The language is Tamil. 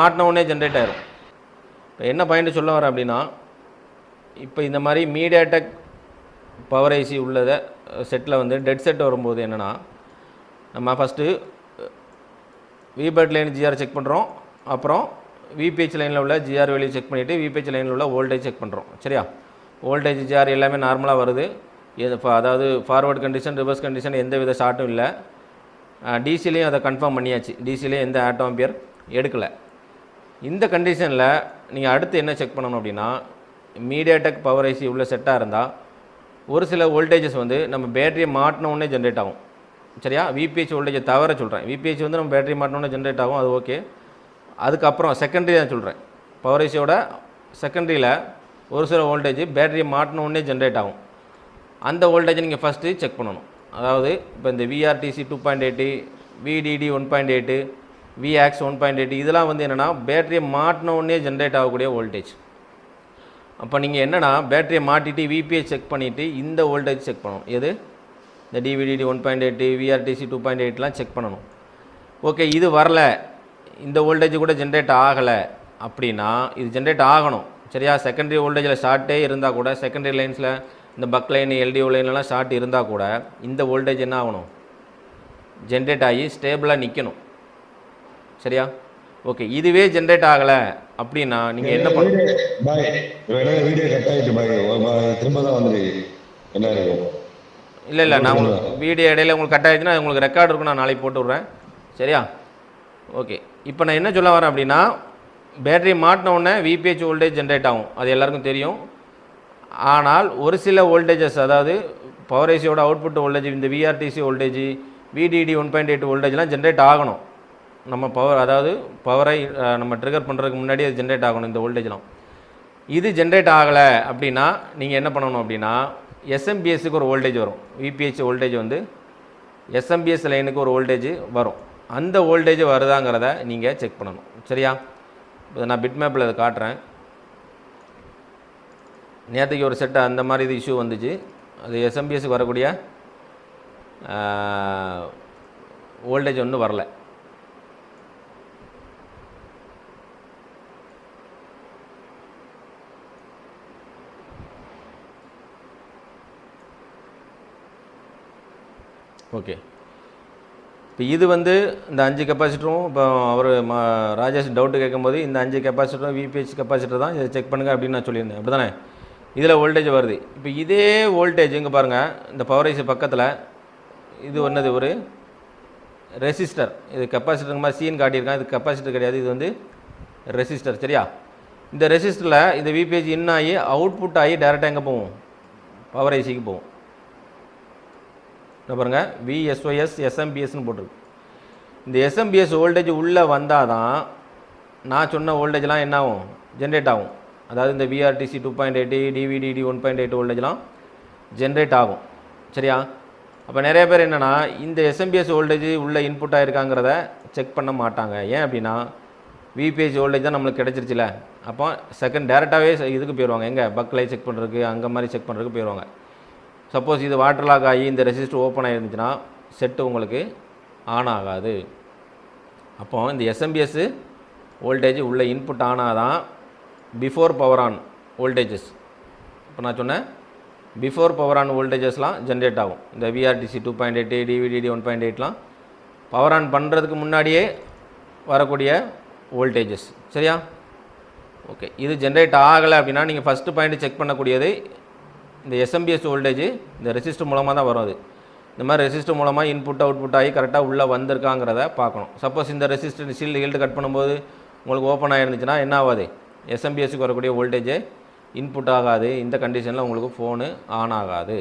மாட்டின உடனே ஜென்ரேட் ஆயிரும். இப்போ என்ன பாயிண்ட் சொல்ல வரேன் அப்படின்னா, இப்போ இந்த மாதிரி மீடியாடெக் பவர் ஐசி உள்ளதை செட்டில் வந்து டெட் செட் வரும்போது என்னென்னா, நம்ம first VBAT line GR check பண்ணுறோம். அப்புறம் விபிஹெச் லைனில் உள்ள ஜிஆர் வேல்யூ செக் பண்ணிவிட்டு விபிஹெச் லைனில் உள்ள வோல்டேஜ் செக் பண்ணுறோம். சரியா? வோல்டேஜ் ஜிஆர் எல்லாமே நார்மலாக வருது. அதாவது ஃபார்வர்ட் கண்டிஷன் ரிவர்ஸ் கண்டிஷன் எந்த வித ஷார்ட்டும் இல்லை. டிசிலையும் அதை கன்ஃபார்ம் பண்ணியாச்சு. டிசிலையும் எந்த ஆட்டோம்பியர் எடுக்கலை. இந்த கண்டிஷனில் நீங்கள் அடுத்து என்ன செக் பண்ணணும் அப்படின்னா, மீடியாடெக் பவர் ஐசி உள்ள செட்டாக இருந்தால் ஒரு சில வோல்டேஜஸ் வந்து நம்ம பேட்டரியை மாட்டினோடனே ஜென்ரேட் ஆகும். சரியா? விபிஹெச் வோல்டேஜை தவிர சொல்கிறேன். விபிஹெச் வந்து நம்ம பேட்டரி மாட்டினோடனே ஜென்ரேட் ஆகும், அது ஓகே. அதுக்கப்புறம் செகண்டரி தான் சொல்கிறேன். பவர் ஐசியோட செகண்டரியில் ஒரு சில வோல்டேஜ் பேட்டரியை மாட்டினோடனே ஜென்ரேட் ஆகும். அந்த வோல்டேஜை நீங்கள் ஃபஸ்ட்டு செக் பண்ணணும். அதாவது இப்போ இந்த விஆர்டிசி 2.8, விடிடி 1.8, விஆக்ஸ் 1.8 இதெல்லாம் வந்து என்னென்னா பேட்டரியை மாட்டினோடனே ஜென்ரேட் ஆகக்கூடிய வோல்டேஜ். அப்போ நீங்கள் என்னென்னா பேட்டரியை மாட்டிட்டு விபிஹெச் செக் பண்ணிவிட்டு இந்த வோல்டேஜ் செக் பண்ணணும். எது? இந்த டிவிடிடி 1.8, விஆர்டிசி 2.8லாம் செக் பண்ணணும். ஓகே, இது வரல, இந்த வோல்டேஜ் கூட ஜென்ரேட் ஆகலை அப்படின்னா இது ஜென்ரேட் ஆகணும். சரியா? செகண்டரி வோல்டேஜில் ஷார்ட்டே இருந்தால் கூட, செகண்டரி லைன்ஸில் இந்த பக் லைன் எல்டிஓ லைன்லாம் ஷார்ட் இருந்தால் கூட இந்த வோல்டேஜ் என்ன ஆகணும்? ஜென்ரேட் ஆகி ஸ்டேபிளாக நிற்கணும். சரியா? ஓகே, இதுவே ஜென்ரேட் ஆகலை அப்படின்னா நீங்கள் என்ன பண்ணணும்? இல்லை நான் உங்களுக்கு வீடியோ இடையில உங்களுக்கு கட் ஆகிடுச்சுன்னா உங்களுக்கு ரெக்கார்டு இருக்கும், நான் நாளைக்கு போட்டு விட்றேன். சரியா? ஓகே, இப்போ நான் என்ன சொல்ல வரேன் அப்படின்னா, பேட்டரி மாட்டின உடனே விபிஹெச் வோல்டேஜ் ஜென்ரேட் ஆகும், அது எல்லாருக்கும் தெரியும். ஆனால் ஒரு சில வோல்டேஜஸ், அதாவது பவர் ஐசியோட அவுட்புட் வோல்டேஜ், இந்த விஆர்டிசி வோல்டேஜ், விடிடி 1.8 வோல்டேஜ்லாம் ஜென்ரேட் ஆகணும். நம்ம பவர், அதாவது பவரை நம்ம ட்ரிகர் பண்ணுறதுக்கு முன்னாடி அது ஜென்ரேட் ஆகணும். இந்த வோல்டேஜ்லாம் இது ஜென்ரேட் ஆகலை அப்படின்னா நீங்கள் என்ன பண்ணணும் அப்படின்னா, எஸ்எம்பிஎஸ்க்கு ஒரு வோல்டேஜ் வரும். விபிஹெச் வோல்டேஜ் வந்து எஸ்எம்பிஎஸ் லைனுக்கு ஒரு வோல்டேஜ் வரும். அந்த வோல்டேஜ் வருதாங்கிறத நீங்கள் செக் பண்ணணும். சரியா? இப்போ நான் பிட் மேப்பில் அதை காட்டுறேன். நேற்றுக்கு ஒரு செட்டு அந்த மாதிரி இது இஷ்யூ வந்துச்சு. அது எஸ்எம்பிஎஸ்க்கு வரக்கூடிய வோல்டேஜ் ஒன்றும் வரல. ஓகே, இப்போ இது வந்து இந்த 5 கெப்பாசிட்டரும், இப்போ அவர் ராஜேஷ் டவுட்டு கேட்கும்போது இந்த 5 கெப்பாசிட்டரும் விபிஹெச் கெப்பாசிட்டர் தான், இதை செக் பண்ணுங்கள் அப்படின்னு நான் சொல்லியிருந்தேன். அப்படி தானே? இதில் வோல்டேஜ் வருது. இப்போ இதே வோல்டேஜ் இங்கே பாருங்கள், இந்த பவர் ஐசி பக்கத்தில் இது ஒன்றது ஒரு ரெசிஸ்டர். இது கெப்பாசிட்டர் மாதிரி சீன் காட்டியிருக்கான். இது கெப்பாசிட்டர் கிடையாது, இது வந்து ரெசிஸ்டர். சரியா? இந்த ரெசிஸ்டரில் இந்த விபிஹெச் இன் ஆகி அவுட்புட் ஆகி டேரெக்டாக எங்கே போகும்? பவர் ஐசிக்கு போகும். என்ன பாருங்கள், விஎஸ்ஒஎஸ் எஸ்எம்பிஎஸ்ன்னு போட்டிருக்கு. இந்த எஸ்எம்பிஎஸ் வோல்டேஜ் உள்ளே வந்தால் தான் நான் சொன்ன வோல்டேஜ்லாம் என்ன ஆகும்? ஜென்ரேட் ஆகும். அதாவது இந்த விஆர்டிசி 2.8, டிவிடிடி 1.8 வோல்டேஜ்லாம் ஜென்ரேட் ஆகும். சரியா? அப்போ நிறைய பேர் என்னென்னா இந்த எஸ்எம்பிஎஸ் வோல்டேஜ் உள்ளே இன்புட் ஆகிருக்காங்கிறத செக் பண்ண மாட்டாங்க. ஏன் அப்படின்னா விபிஹெச் வோல்டேஜ் தான் நம்மளுக்கு கிடச்சிருச்சுல. அப்போ செகண்ட் டேரெக்டாகவே இதுக்கு போயிடுவாங்க. எங்கே? பக்லை செக் பண்ணுறதுக்கு, அங்கே மாதிரி செக் பண்ணுறதுக்கு போயிடுவாங்க. சப்போஸ் இது வாட்டர் லாக் ஆகி இந்த ரெசிஸ்டர் ஓப்பன் ஆகிருந்துச்சுன்னா செட்டு உங்களுக்கு ஆன் ஆகாது. அப்போ இந்த எஸ்எம்பிஎஸ் வோல்டேஜ் உள்ள இன்புட் ஆனால் தான் பிஃபோர் பவர் ஆன் வோல்டேஜஸ், இப்போ நான் சொன்னேன் பிஃபோர் பவர் ஆன் வோல்டேஜஸ்லாம் ஜென்ரேட் ஆகும். இந்த விஆர்டிசி 2.8, டிவிடிடி 1.8லாம் பவர் ஆன் பண்ணுறதுக்கு முன்னாடியே வரக்கூடிய வோல்டேஜஸ். சரியா? ஓகே, இது ஜென்ரேட் ஆகலை அப்படின்னா நீங்கள் ஃபஸ்ட்டு பாயிண்ட் செக் பண்ணக்கூடியது இந்த எஸ்எம்பிஎஸ் வோல்டேஜ் இந்த ரெசிஸ்டர் மூலமாக தான் வரும். அது இந்த மாதிரி ரெசிஸ்டர் மூலமாக இன்புட் அவுட்புட் ஆகி கரெக்டாக உள்ளே வந்திருக்காங்கிறத பார்க்கணும். சப்போஸ் இந்த ரெசிஸ்டர் ஹீல்டு கட் பண்ணும்போது உங்களுக்கு ஓப்பன் ஆகிருந்துச்சுன்னா என்ன ஆகாது? எஸ்எம்பிஎஸ்க்கு வரக்கூடிய வோல்டேஜ் இன்புட் ஆகாது. இந்த கண்டிஷனில் உங்களுக்கு ஃபோனு ஆன் ஆகாது.